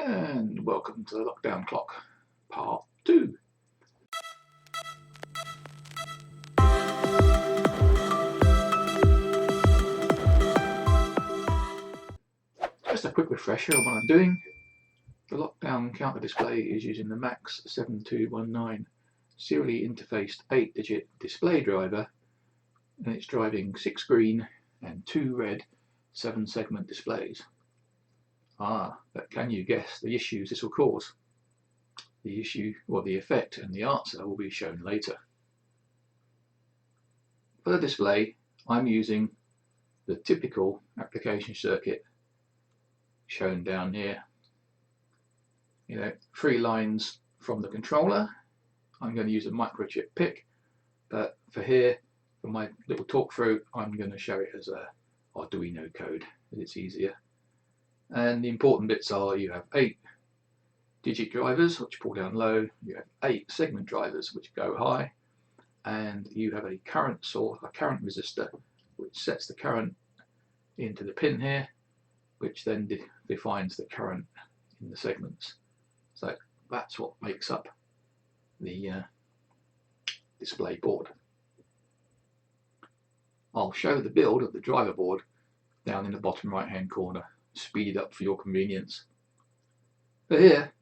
And welcome to the lockdown clock, part 2. Just a quick refresher on what I'm doing. The lockdown counter display is using the MAX 7219 serially interfaced 8-digit display driver, and it's driving 6 green and 2 red 7-segment displays. But can you guess the issues this will cause? The issue, or the effect, and the answer will be shown later. For the display, I'm using the typical application circuit shown down here. 3 lines from the controller. I'm going to use a Microchip PICKit, but for here, for my little talk through, I'm going to show it as a Arduino code, as it's easier. And the important bits are you have 8-digit drivers which pull down low, you have 8 segment drivers which go high, and you have a current source, a current resistor, which sets the current into the pin here, which then defines the current in the segments. So that's what makes up the display board. I'll show the build of the driver board down in the bottom right hand corner, speed up for your convenience. But here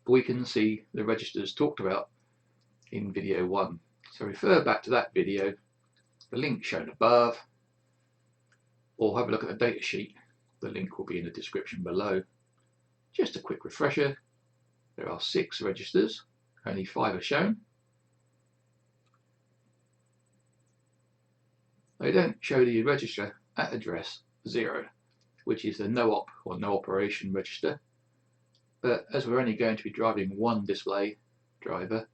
we can see the registers talked about in video 1. So refer back to that video, the link shown above, or have a look at the datasheet. The link will be in the description below. Just a quick refresher, there are 6 registers, only 5 are shown. They don't show the register at address 0, which is the no op or no operation register, but as we're only going to be driving one display driver,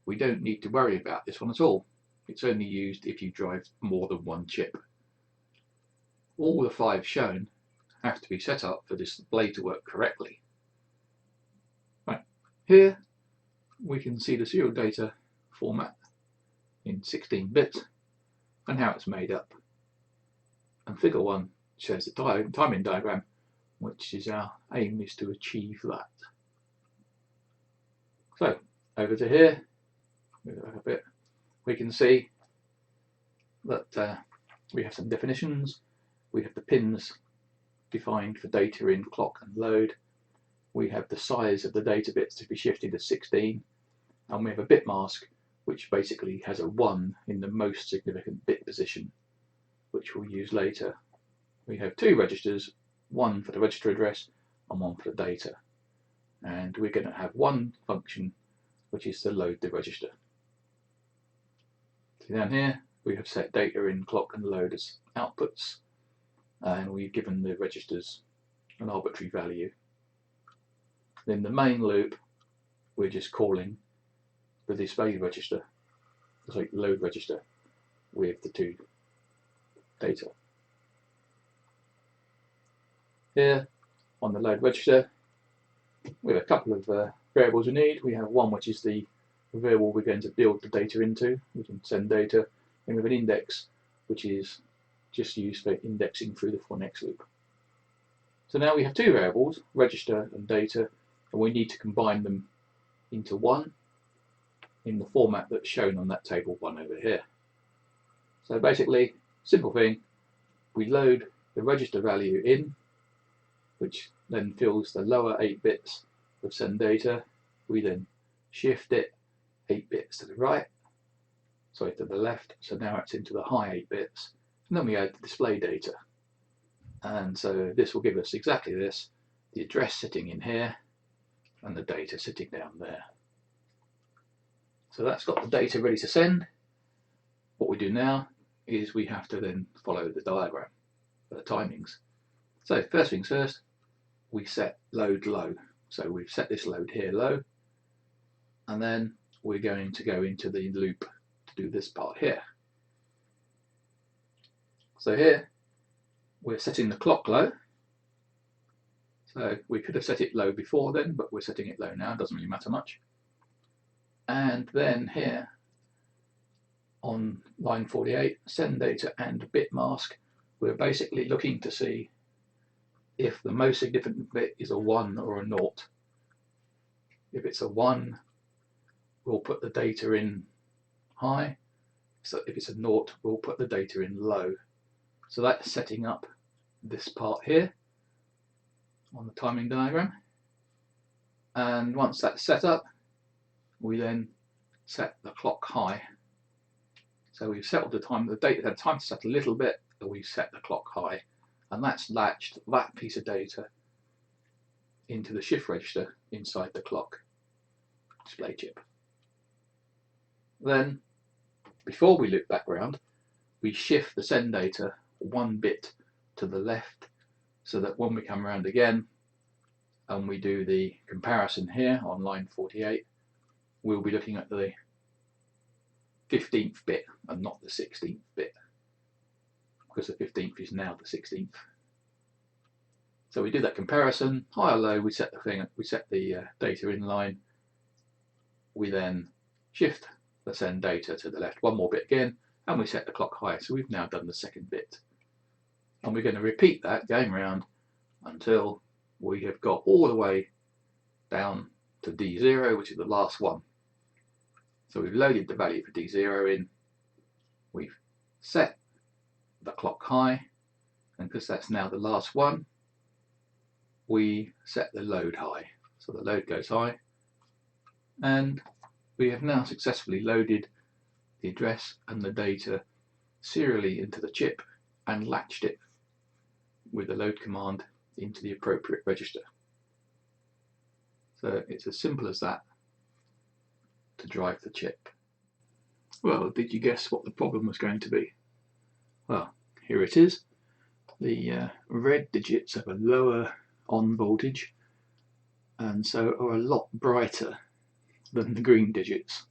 we don't need to worry about this one at all. It's only used if you drive more than one chip. All the 5 shown have to be set up for this display to work correctly. Right, here we can see the serial data format in 16 bits and how it's made up. And figure 1 shows the timing diagram, which is our aim is to achieve that. So over to here, move it back a bit, we can see that we have some definitions. We have the pins defined for data in clock and load. We have the size of the data bits to be shifted to 16, and we have a bit mask which basically has a 1 in the most significant bit position, which we'll use later. We have 2 registers, one for the register address and one for the data, and we're going to have one function which is to load the register. So down here we have set data in clock and load as outputs, and we've given the registers an arbitrary value. In the main loop we're just calling the display register, sorry, load register, with the 2 data. Here on the load register we have a couple of variables we need. We have one which is the variable we're going to build the data into. We can send data, and we have an index which is just used for indexing through the for next loop. So now we have 2 variables, register and data, and we need to combine them into one in the format that's shown on that table 1 over here. So basically, simple thing, we load the register value in, which then fills the lower 8 bits of send data. We then shift it 8 bits to the right, sorry, to the left, so now it's into the high 8 bits, and then we add the display data. And so this will give us exactly this, the address sitting in here and the data sitting down there. So that's got the data ready to send. What we do now is we have to then follow the diagram for the timings. So first things first, we set load low. So we've set this load here low, and then we're going to go into the loop to do this part here. So here we're setting the clock low. So we could have set it low before then, but we're setting it low now, it doesn't really matter much. And then here on line 48, send data and bit mask, we're basically looking to see if the most significant bit is a 1 or a 0. If it's a 1, we'll put the data in high. So if it's a 0, we'll put the data in low. So that's setting up this part here on the timing diagram. And once that's set up, we then set the clock high. So we've settled the time, the data had time to set a little bit, but we've set the clock high. And that's latched that piece of data into the shift register inside the clock display chip. Then, before we loop back round, we shift the send data 1 bit to the left, so that when we come around again and we do the comparison here on line 48, we'll be looking at the 15th bit and not the 16th bit, because the 15th is now the 16th. So we do that comparison, high or low, we set the data in line. We then shift the send data to the left 1 more bit again, and we set the clock high. So we've now done the 2nd bit. And we're going to repeat that going around until we have got all the way down to D0, which is the last one. So we've loaded the value for D0 in, we've set the clock high, and because that's now the last one, we set the load high. So the load goes high, and we have now successfully loaded the address and the data serially into the chip and latched it with the load command into the appropriate register. So it's as simple as that to drive the chip. Well, did you guess what the problem was going to be? Well, here it is. The red digits have a lower on voltage and so are a lot brighter than the green digits.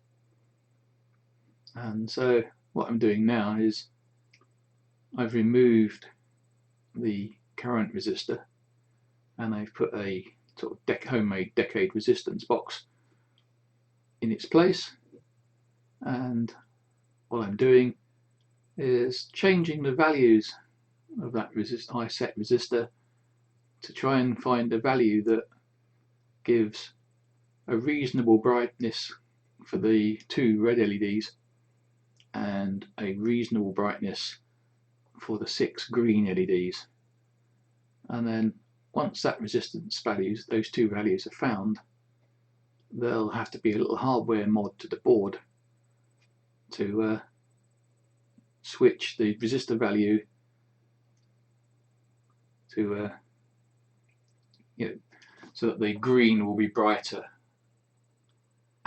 And so what I'm doing now is I've removed the current resistor and I've put a sort of homemade decade resistance box in its place, and what I'm doing is changing the values of that high set resistor to try and find a value that gives a reasonable brightness for the 2 red LEDs and a reasonable brightness for the 6 green LEDs. And then once that resistance values, those 2 values are found, there'll have to be a little hardware mod to the board to switch the resistor value to so that the green will be brighter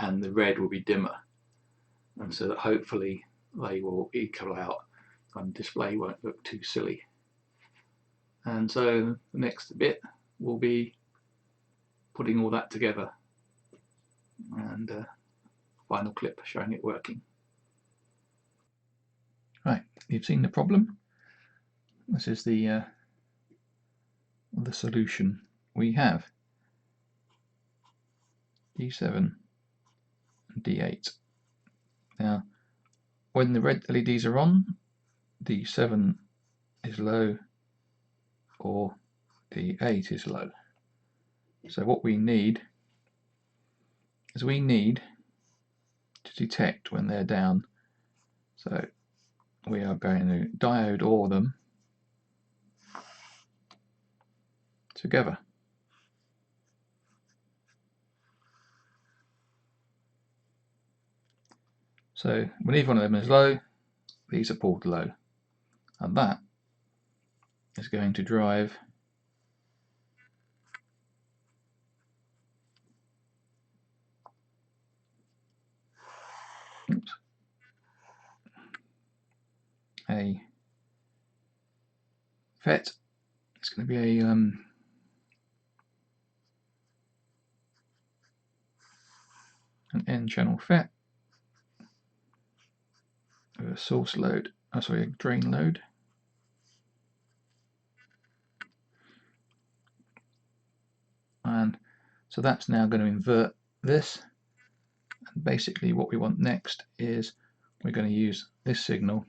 and the red will be dimmer, and so that hopefully they will equal out and the display won't look too silly. And so the next bit will be putting all that together, and final clip showing it working. Right, you've seen the problem. This is the solution. We have D7 and D8. Now, when the red LEDs are on, D7 is low or D8 is low. So what we need is to detect when they're down. So we are going to diode OR them together. So when either one of them is low, these are pulled low, and that is going to drive a FET. It's going to be a an N-channel FET with a source load, a drain load. And so that's now going to invert this, and basically what we want next is we're going to use this signal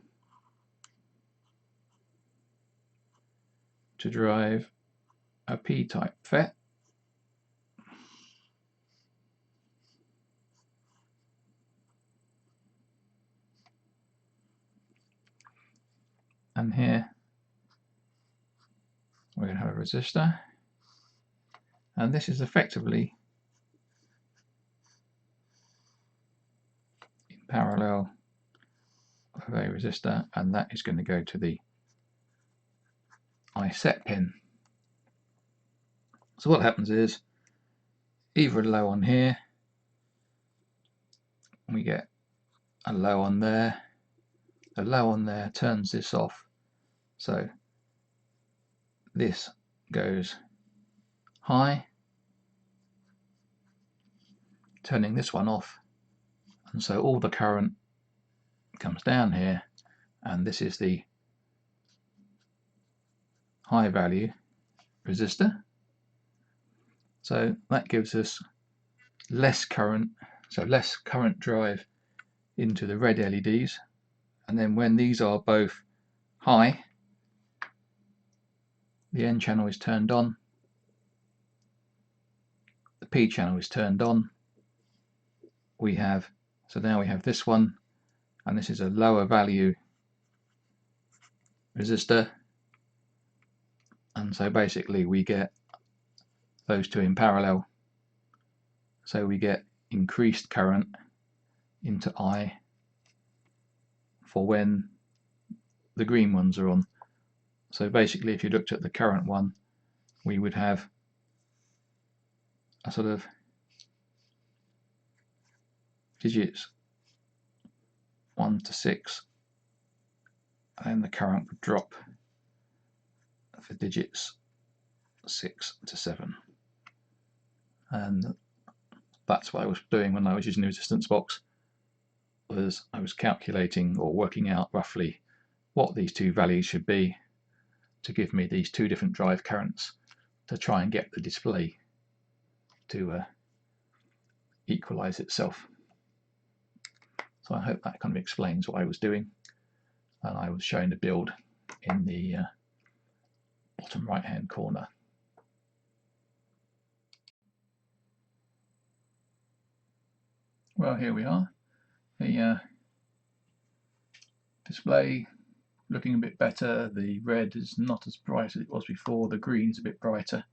to drive a P-type FET, and here we're going to have a resistor, and this is effectively in parallel of a resistor, and that is going to go to the I set pin. So what happens is either a low on here, we get a low on there, the low on there turns this off, so this goes high, turning this one off, and so all the current comes down here, and this is the high value resistor. So that gives us less current, so less current drive into the red LEDs, and then when these are both high, the N channel is turned on, the P channel is turned on. So now we have this one, and this is a lower value resistor, and so basically we get those two in parallel, so we get increased current into I for when the green ones are on. So basically if you looked at the current one, we would have a sort of digits 1 to 6, and then the current would drop for digits 6 to 7. And that's what I was doing when I was using the resistance box, was I was calculating or working out roughly what these two values should be to give me these two different drive currents to try and get the display to equalize itself. So I hope that kind of explains what I was doing, and I was showing the build in the bottom right hand corner. Well, here we are, the display looking a bit better. The red is not as bright as it was before, the green is a bit brighter.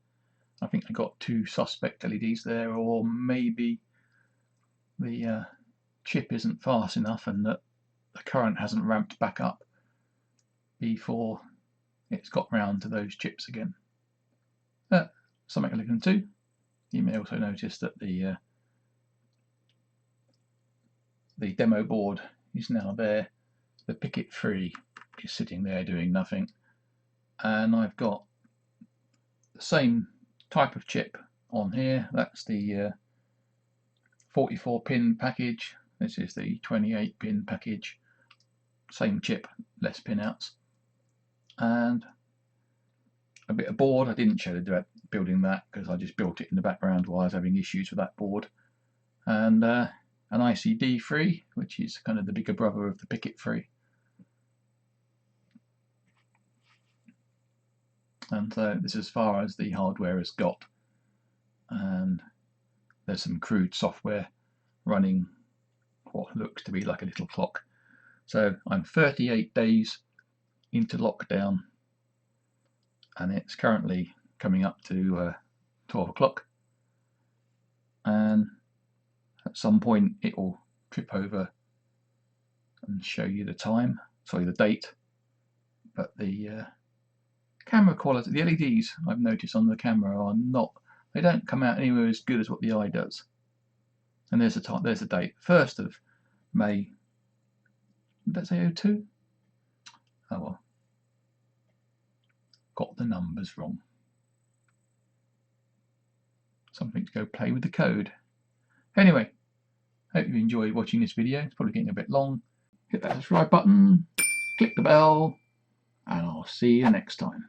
I think I got two suspect LEDs there, or maybe the chip isn't fast enough and that the current hasn't ramped back up before it's got round to those chips again. Something to look into. You may also notice that the demo board is now there. The PICKit 3 is sitting there doing nothing, and I've got the same type of chip on here. That's the 44 pin package. This is the 28 pin package. Same chip, less pin outs, and a bit of board. I didn't show the building that because I just built it in the background while I was having issues with that board, and an ICD3, which is kind of the bigger brother of the PICKit 3. And so this is as far as the hardware has got, and there's some crude software running what looks to be like a little clock. So I'm 38 days into lockdown, and it's currently coming up to 12 o'clock, and at some point it will trip over and show you the time, sorry, the date, but the camera quality, the LEDs I've noticed on the camera are not, they don't come out anywhere as good as what the eye does. And there's the time, there's the date, 1st of May. Did that say 02? Oh well, got the numbers wrong. Something to go play with the code. Anyway, hope you enjoyed watching this video. It's probably getting a bit long. Hit that subscribe button, click the bell, and I'll see you next time.